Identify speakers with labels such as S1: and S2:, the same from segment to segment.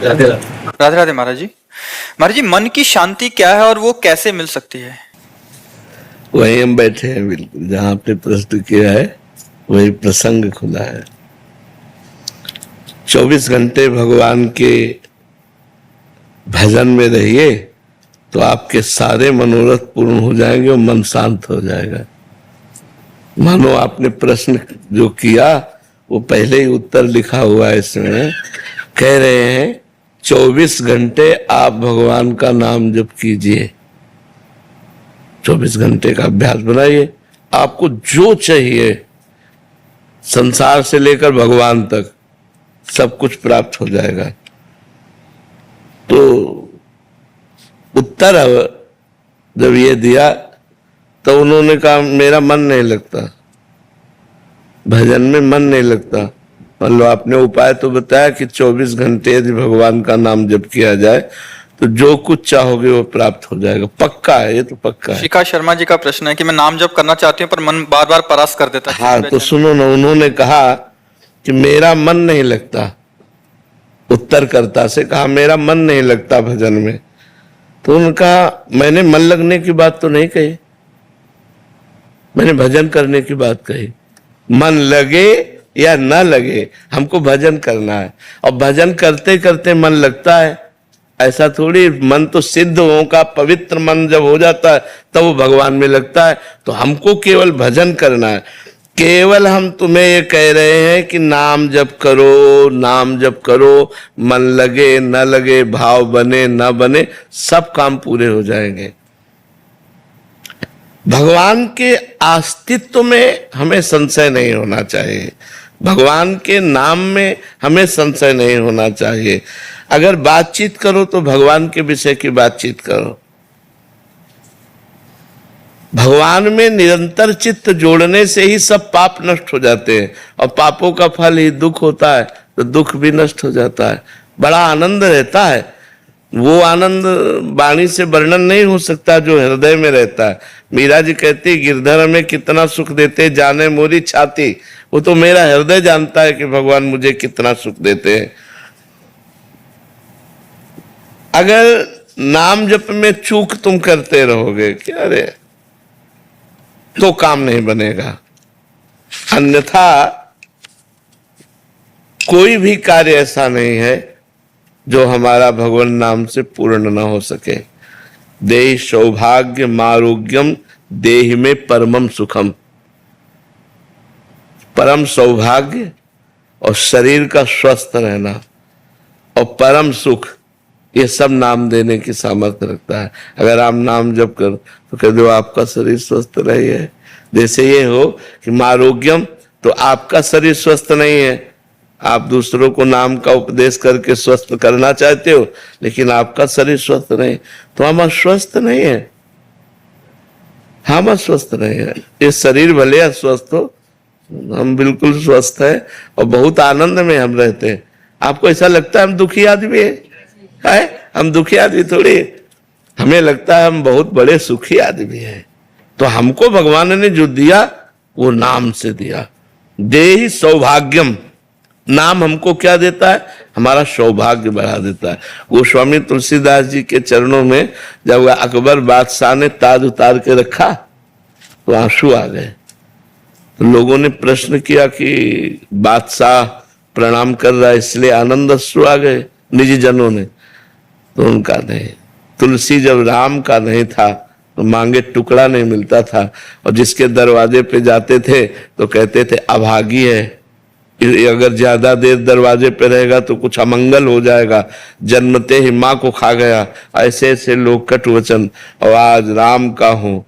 S1: राधे राधे।
S2: राधे राधे महाराज जी। महाराज जी, मन की शांति क्या है और वो कैसे मिल सकती है?
S3: वहीं हम बैठे हैं, बिल्कुल जहां आपने प्रश्न किया है वही प्रसंग खुला है। 24 घंटे भगवान के भजन में रहिए तो आपके सारे मनोरथ पूर्ण हो जाएंगे और मन शांत हो जाएगा। मानो आपने प्रश्न जो किया वो पहले ही उत्तर लिखा हुआ है इसमें। कह रहे हैं 24 घंटे आप भगवान का नाम जप कीजिए, 24 घंटे का अभ्यास बनाइए। आपको जो चाहिए संसार से लेकर भगवान तक सब कुछ प्राप्त हो जाएगा। तो उत्तर जब ये दिया तो उन्होंने कहा मेरा मन नहीं लगता, भजन में मन नहीं लगता। मतलब आपने उपाय तो बताया कि 24 घंटे यदि भगवान का नाम जप किया जाए तो जो कुछ चाहोगे वो प्राप्त हो जाएगा। पक्का है, ये तो पक्का है।
S2: शिखा शर्मा जी का प्रश्न है कि मैं नाम जप करना चाहती हूँ पर मन बार बार परास कर देता है।
S3: हाँ तो सुनो ना, उन्होंने कहा कि मेरा मन नहीं लगता, उत्तरकर्ता से कहा मेरा मन नहीं लगता भजन में। तो उनका मैंने मन लगने की बात तो नहीं कही, मैंने भजन करने की बात कही। मन लगे या न लगे हमको भजन करना है, और भजन करते करते मन लगता है ऐसा थोड़ी। मन तो सिद्ध हो का पवित्र मन जब हो जाता है तब वो भगवान में लगता है। तो हमको केवल भजन करना है। केवल हम तुम्हें ये कह रहे हैं कि नाम जप करो, नाम जप करो, मन लगे न लगे, भाव बने न बने, सब काम पूरे हो जाएंगे। भगवान के अस्तित्व में हमें संशय नहीं होना चाहिए, भगवान के नाम में हमें संशय नहीं होना चाहिए। अगर बातचीत करो तो भगवान के विषय की बातचीत करो। भगवान में निरंतर चित्त जोड़ने से ही सब पाप नष्ट हो जाते हैं, और पापों का फल ही दुख होता है, तो दुख भी नष्ट हो जाता है। बड़ा आनंद रहता है, वो आनंद वाणी से वर्णन नहीं हो सकता जो हृदय में रहता है। मीरा जी कहती गिरधर में कितना सुख देते जाने मोरी छाती। वो तो मेरा हृदय जानता है कि भगवान मुझे कितना सुख देते हैं। अगर नाम जप में चूक तुम करते रहोगे कि अरे, तो काम नहीं बनेगा। अन्यथा कोई भी कार्य ऐसा नहीं है जो हमारा भगवान नाम से पूर्ण न हो सके। देहि सौभाग्य आरोग्यम देहि में परमम सुखम। परम सौभाग्य और शरीर का स्वस्थ रहना और परम सुख, ये सब नाम देने की सामर्थ्य रखता है। अगर आप नाम जप कर तो कह दो आपका शरीर स्वस्थ रही है। जैसे ये हो कि आरोग्यम, तो आपका शरीर स्वस्थ नहीं है, आप दूसरों को नाम का उपदेश करके स्वस्थ करना चाहते हो, लेकिन आपका शरीर स्वस्थ नहीं, तो हम अस्वस्थ नहीं है, हम अस्वस्थ नहीं है। ये शरीर भले अस्वस्थ हो, हम बिल्कुल स्वस्थ है और बहुत आनंद में हम रहते हैं। आपको ऐसा लगता है हम दुखी आदमी है? हम दुखी आदमी थोड़ी, हमें लगता है हम बहुत बड़े सुखी आदमी हैं। तो हमको भगवान ने जो दिया वो नाम से दिया। देहि सौभाग्यम, नाम हमको क्या देता है? हमारा सौभाग्य बढ़ा देता है। गोस्वामी तुलसीदास जी के चरणों में जब अकबर बादशाह ने ताज उतार के रखा तो आंसू आ गए। तो लोगों ने प्रश्न किया कि बादशाह प्रणाम कर रहा है इसलिए आनंद अश्रु आ गए निजी जनों ने। तो उनका नहीं, तुलसी जब राम का नहीं था तो मांगे टुकड़ा नहीं मिलता था, और जिसके दरवाजे पे जाते थे तो कहते थे अभागी है, अगर ज्यादा देर दरवाजे पे रहेगा तो कुछ अमंगल हो जाएगा, जन्मते ही माँ को खा गया। ऐसे ऐसे लोग कटु वचन। और आज राम का हूं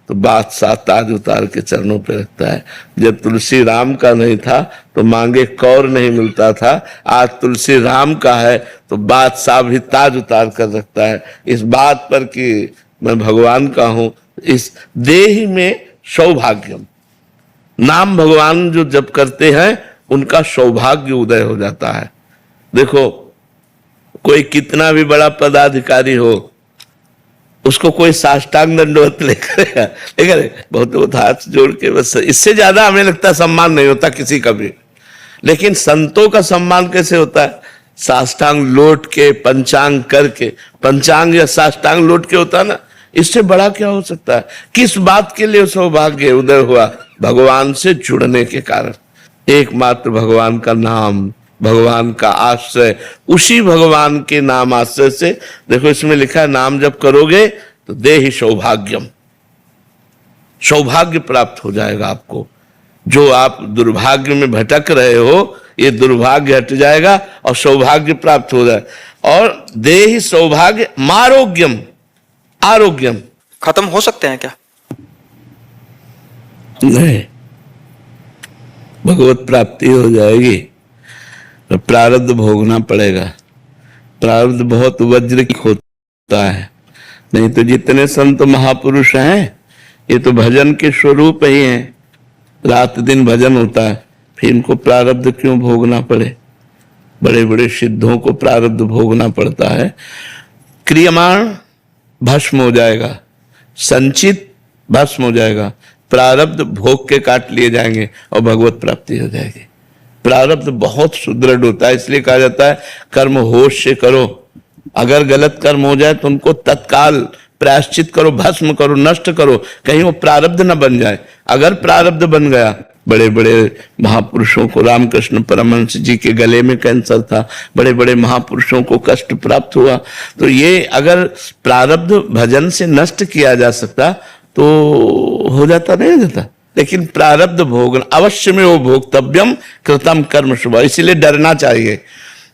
S3: तो बादशाह ताज उतार के चरणों पे रखता है। जब तुलसी राम का नहीं था तो मांगे कौर नहीं मिलता था, आज तुलसी राम का है तो बादशाह भी ताज उतार कर रखता है। इस बात पर कि मैं भगवान का हूं, इस देह में सौभाग्यम, नाम भगवान जो जप करते हैं उनका सौभाग्य उदय हो जाता है। देखो कोई कितना भी बड़ा पदाधिकारी हो, उसको कोई साष्टांग दंडवत लेकर बहुत बहुत हाथ जोड़ के, बस इससे ज्यादा हमें लगता है सम्मान नहीं होता किसी का भी। लेकिन संतों का सम्मान कैसे होता है? साष्टांग लोट के, पंचांग करके, पंचांग या साष्टांग लोट के होता ना, इससे बड़ा क्या हो सकता है? किस बात के लिए सौभाग्य उदय हुआ? भगवान से जुड़ने के कारण। एकमात्र भगवान का नाम, भगवान का आश्रय, उसी भगवान के नाम आश्रय से, देखो इसमें लिखा है नाम जब करोगे तो देहि सौभाग्यम, सौभाग्य प्राप्त हो जाएगा आपको। जो आप दुर्भाग्य में भटक रहे हो, ये दुर्भाग्य हट जाएगा और सौभाग्य प्राप्त हो जाए। और देहि सौभाग्य मारोग्यम, आरोग्यम।
S2: खत्म हो सकते हैं क्या?
S3: नहीं, भगवत प्राप्ति हो जाएगी तो प्रारब्ध भोगना पड़ेगा। प्रारब्ध बहुत वज्र की होता है, नहीं तो जितने संत महापुरुष हैं ये तो भजन के स्वरूप ही हैं, रात दिन भजन होता है, फिर इनको प्रारब्ध क्यों भोगना पड़े? बड़े बड़े सिद्धों को प्रारब्ध भोगना पड़ता है। क्रियमाण भस्म हो जाएगा, संचित भस्म हो जाएगा, प्रारब्ध भोग के काट लिए जाएंगे और भगवत प्राप्ति हो जाएगी। प्रारब्ध बहुत सुदृढ़ होता है, इसलिए कहा जाता है कर्म होश से करो। अगर गलत कर्म हो जाए तो उनको तत्काल प्रायश्चित करो, भस्म करो, नष्ट करो, कहीं वो प्रारब्ध न बन जाए। अगर प्रारब्ध बन गया, बड़े बड़े महापुरुषों को, रामकृष्ण परमहंस जी के गले में कैंसर था, बड़े बड़े महापुरुषों को कष्ट प्राप्त हुआ। तो ये अगर प्रारब्ध भजन से नष्ट किया जा सकता तो हो जाता, नहीं हो जाता। लेकिन प्रारब्ध भोग अवश्य में वो भोक्तव्यम कृतम कर्म शुभ, इसीलिए डरना चाहिए।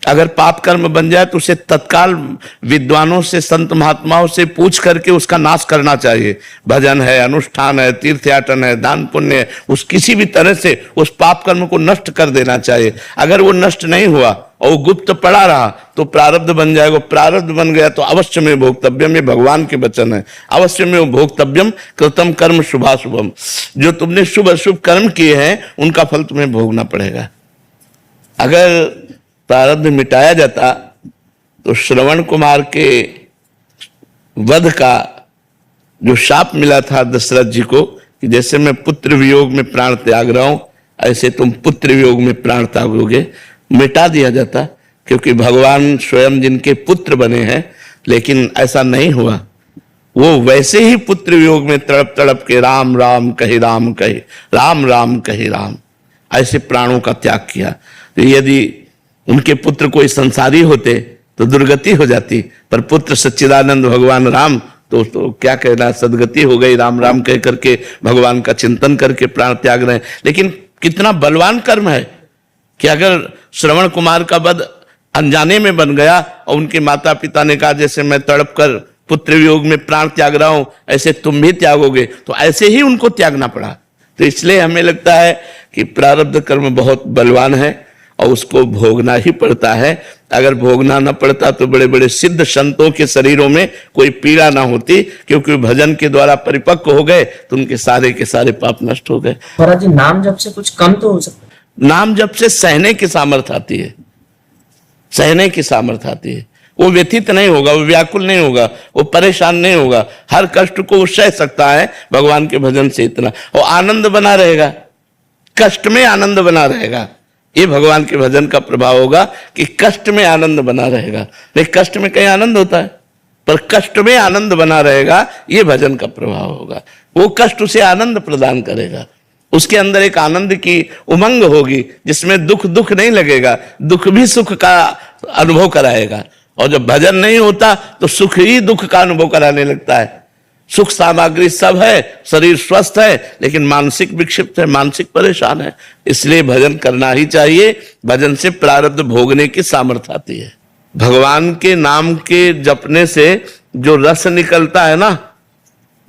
S3: अगर पाप कर्म बन जाए तो उसे तत्काल विद्वानों से, संत महात्माओं से पूछ करके उसका नाश करना चाहिए। भजन है, अनुष्ठान है, तीर्थयाटन है, दान पुण्य है, उस किसी भी तरह से उस पाप कर्म को नष्ट कर देना चाहिए। अगर वो नष्ट नहीं हुआ और वो गुप्त पड़ा रहा तो प्रारब्ध बन जाएगा। प्रारब्ध बन गया तो अवश्य में भोक्तव्यम, ये भगवान के वचन है, अवश्य में वो भोक्तव्यम कृतम कर्म शुभाशुभम। जो तुमने शुभ अशुभ कर्म किए हैं उनका फल तुम्हें भोगना पड़ेगा। अगर प्रारब्ध मिटाया जाता तो श्रवण कुमार के वध का जो शाप मिला था दशरथ जी को कि जैसे मैं पुत्र वियोग में प्राण त्याग रहा हूं, ऐसे तुम पुत्र वियोग में प्राण त्यागोगे, मिटा दिया जाता। क्योंकि भगवान स्वयं जिनके पुत्र बने हैं, लेकिन ऐसा नहीं हुआ। वो वैसे ही पुत्र वियोग में तड़प तड़प के राम राम कहे राम कहे, राम राम कहे राम, ऐसे प्राणों का त्याग किया। तो यदि उनके पुत्र कोई संसारी होते तो दुर्गति हो जाती, पर पुत्र सच्चिदानंद भगवान राम तो क्या कहना, सदगति हो गई। राम राम कह करके भगवान का चिंतन करके प्राण त्याग रहे हैं। लेकिन कितना बलवान कर्म है कि अगर श्रवण कुमार का वध अनजाने में बन गया और उनके माता पिता ने कहा जैसे मैं तड़प कर पुत्र वियोग में प्राण त्याग रहा हूं ऐसे तुम भी त्यागोगे, तो ऐसे ही उनको त्यागना पड़ा। तो इसलिए हमें लगता है कि प्रारब्ध कर्म बहुत बलवान है और उसको भोगना ही पड़ता है। अगर भोगना न पड़ता तो बड़े बड़े सिद्ध संतों के शरीरों में कोई पीड़ा ना होती, क्योंकि भजन के द्वारा परिपक्व हो गए तो उनके सारे के सारे पाप नष्ट हो गए।
S1: महाराज जी, नाम जप से कुछ कम तो हो सकता है?
S3: नाम जप से सहने की सामर्थ्य आती है, सहने की सामर्थ्य आती है। वो व्यथित नहीं होगा, वो व्याकुल नहीं होगा, वो परेशान नहीं होगा, हर कष्ट को वो सह सकता है भगवान के भजन से। इतना और आनंद बना रहेगा, कष्ट में आनंद बना रहेगा। ये भगवान के भजन का प्रभाव होगा कि कष्ट में आनंद बना रहेगा। नहीं, कष्ट में कहीं आनंद होता है, पर कष्ट में आनंद बना रहेगा, ये भजन का प्रभाव होगा। वो कष्ट उसे आनंद प्रदान करेगा, उसके अंदर एक आनंद की उमंग होगी जिसमें दुख दुख नहीं लगेगा, दुख भी सुख का अनुभव कराएगा। और जब भजन नहीं होता तो सुख ही दुख का अनुभव कराने लगता है। सुख सामग्री सब है, शरीर स्वस्थ है, लेकिन मानसिक विक्षिप्त है, मानसिक परेशान है। इसलिए भजन करना ही चाहिए। भजन से प्रारब्ध भोगने की सामर्थ्य आती है। भगवान के नाम के जपने से जो रस निकलता है ना,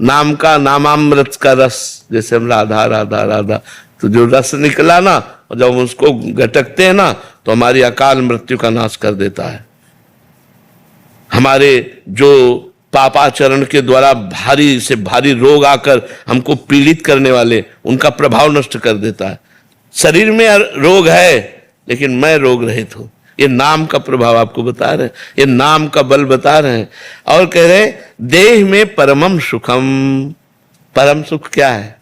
S3: नाम का, नामामृत का रस, जैसे हम राधा राधा राधा, तो जो रस निकला ना, और जब उसको घटकते हैं ना तो हमारी अकाल मृत्यु का नाश कर देता है। हमारे जो पापाचरण के द्वारा भारी से भारी रोग आकर हमको पीड़ित करने वाले, उनका प्रभाव नष्ट कर देता है। शरीर में रोग है लेकिन मैं रोग रहित हूं। ये नाम का प्रभाव आपको बता रहे हैं, ये नाम का बल बता रहे हैं। और कह रहे देह में परमम सुखम। परम सुख क्या है?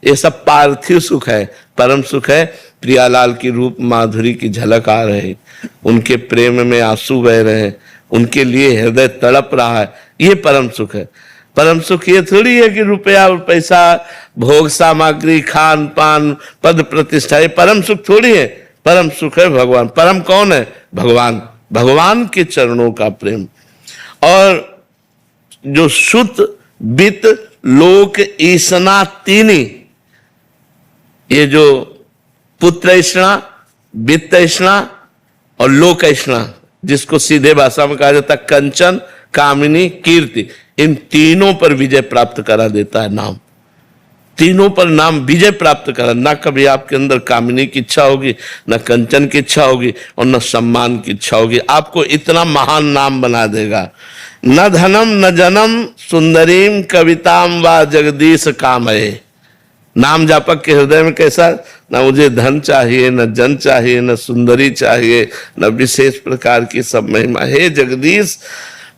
S3: ये सब पार्थिव सुख है। परम सुख है प्रियालाल की रूप माधुरी की झलक आ रही, उनके प्रेम में आंसू बह रहे हैं, उनके लिए हृदय तड़प रहा है, ये परम सुख है। परम सुख ये थोड़ी है कि रुपया और पैसा, भोग सामग्री, खान पान, पद प्रतिष्ठा, ये परम सुख थोड़ी है। परम सुख है भगवान। परम कौन है? भगवान। भगवान के चरणों का प्रेम। और जो सुत वित्त लोक ईसना तीनी, ये जो पुत्र ऐष्णा, वित्त ऐष्णा और लोक ऐष्णा, जिसको सीधे भाषा में कहा जाता है कंचन, कामिनी, कीर्ति, इन तीनों पर विजय प्राप्त करा देता है नाम। तीनों पर नाम विजय प्राप्त करा। ना कभी आपके अंदर कामिनी की इच्छा होगी, ना कंचन की इच्छा होगी, और न सम्मान की इच्छा होगी। आपको इतना महान नाम बना देगा। न धनम न जनम सुंदरीम कविताम व जगदीश कामये। नाम जापक के हृदय में कैसा? ना मुझे धन चाहिए, न जन चाहिए, न सुंदरी चाहिए, न विशेष प्रकार की सब महिमा। हे जगदीश,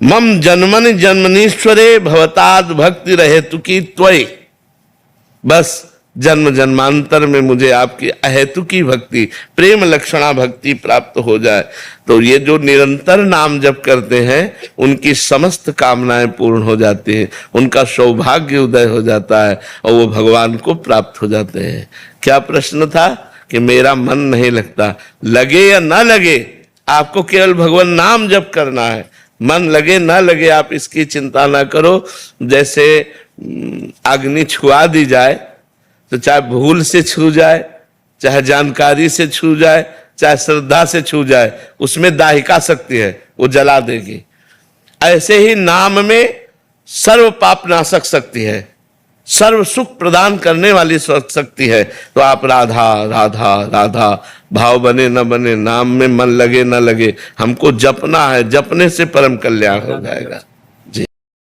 S3: मम जन्मनि जन्मनीश्वरे भवताद भक्ति रहे तुकी त्वयि। बस जन्म जन्मांतर में मुझे आपकी अहेतुकी भक्ति, प्रेम लक्षणा भक्ति प्राप्त हो जाए। तो ये जो निरंतर नाम जप करते हैं, उनकी समस्त कामनाएं पूर्ण हो जाती हैं, उनका सौभाग्य उदय हो जाता है और वो भगवान को प्राप्त हो जाते हैं। क्या प्रश्न था कि मेरा मन नहीं लगता? लगे या ना लगे, आपको केवल भगवान नाम जप करना है। मन लगे ना लगे आप इसकी चिंता ना करो। जैसे अग्नि छुआ दी जाए, तो चाहे भूल से छू जाए, चाहे जानकारी से छू जाए, चाहे श्रद्धा से छू जाए, उसमें दाहिका शक्ति है, वो जला देगी। ऐसे ही नाम में सर्व पाप नाशक शक्ति है, सर्व सुख प्रदान करने वाली शक्ति है। तो आप राधा राधा राधा भाव बने न बने, नाम में मन लगे न लगे, हमको जपना है। जपने से परम कल्याण हो जाएगा।